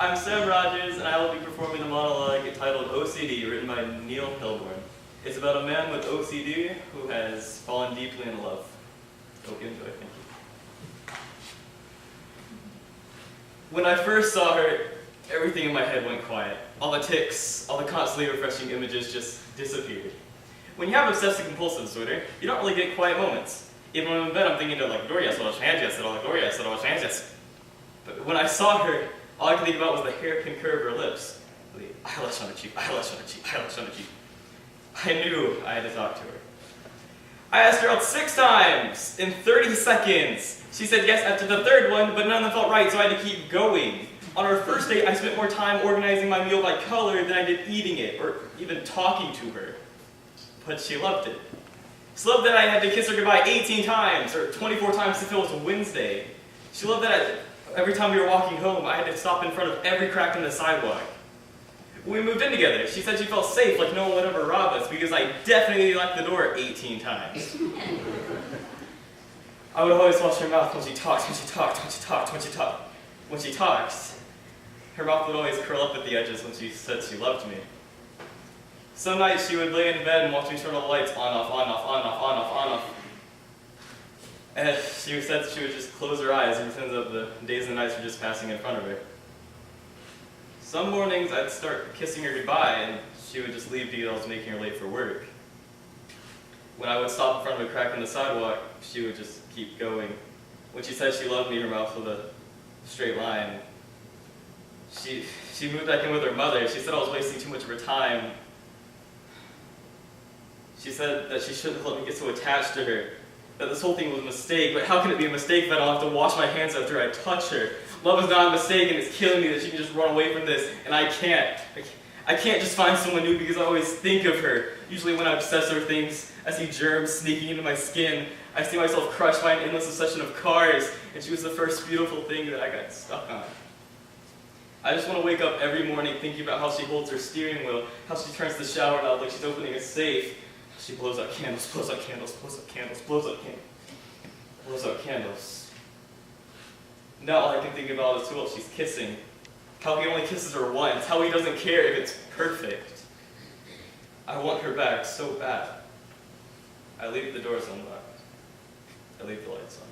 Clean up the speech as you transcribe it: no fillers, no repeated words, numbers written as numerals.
I'm Sam Rogers, and I will be performing the monologue entitled OCD, written by Neil Hilborn. It's about a man with OCD who has fallen deeply in love. Hope you enjoy. Thank you. When I first saw her, everything in my head went quiet. All the tics, all the constantly refreshing images just disappeared. When you have obsessive-compulsive disorder, you don't really get quiet moments. Even when I'm in bed, I'm thinking to like, Gloria, Gloria, But when I saw her, all I could think about was the hairpin curve of her lips, the eyelash on her cheek, eyelash on her cheek, eyelash on her cheek. I knew I had to talk to her. I asked her out 6 times in 30 seconds. She said yes after the 3rd one, but none of them felt right, so I had to keep going. On our first date, I spent more time organizing my meal by color than I did eating it, or even talking to her. But she loved it. She loved that I had to kiss her goodbye 18 times, or 24 times if it was Wednesday. She loved that every time we were walking home, I had to stop in front of every crack in the sidewalk. When we moved in together, she said she felt safe, like no one would ever rob us, because I definitely locked the door 18 times. I would always watch her mouth when she talked, When she talks, her mouth would always curl up at the edges when she said she loved me. Some nights she would lay in bed and watch me turn all the lights on, off. And she said she would just close her eyes and pretend that the days and nights were just passing in front of her. Some mornings I'd start kissing her goodbye and she would just leave because I was making her late for work. When I would stop in front of a crack in the sidewalk, she would just keep going. When she said she loved me, her mouth was a straight line. She moved back in with her mother. She said I was wasting too much of her time. She said that she shouldn't let me get so attached to her, that this whole thing was a mistake, but how can it be a mistake if I don't have to wash my hands after I touch her? Love is not a mistake, and it's killing me that she can just run away from this, and I can't. I can't just find someone new because I always think of her. Usually when I obsess over things, I see germs sneaking into my skin. I see myself crushed by an endless succession of cars, and she was the first beautiful thing that I got stuck on. I just want to wake up every morning thinking about how she holds her steering wheel, how she turns the shower knob like she's opening a safe. She blows out candles, blows out candles, blows out candles, blows out candles, blows out candles. Now all I can think about is who else she's kissing. How he only kisses her once, how he doesn't care if it's perfect. I want her back so bad. I leave the doors unlocked. I leave the lights on.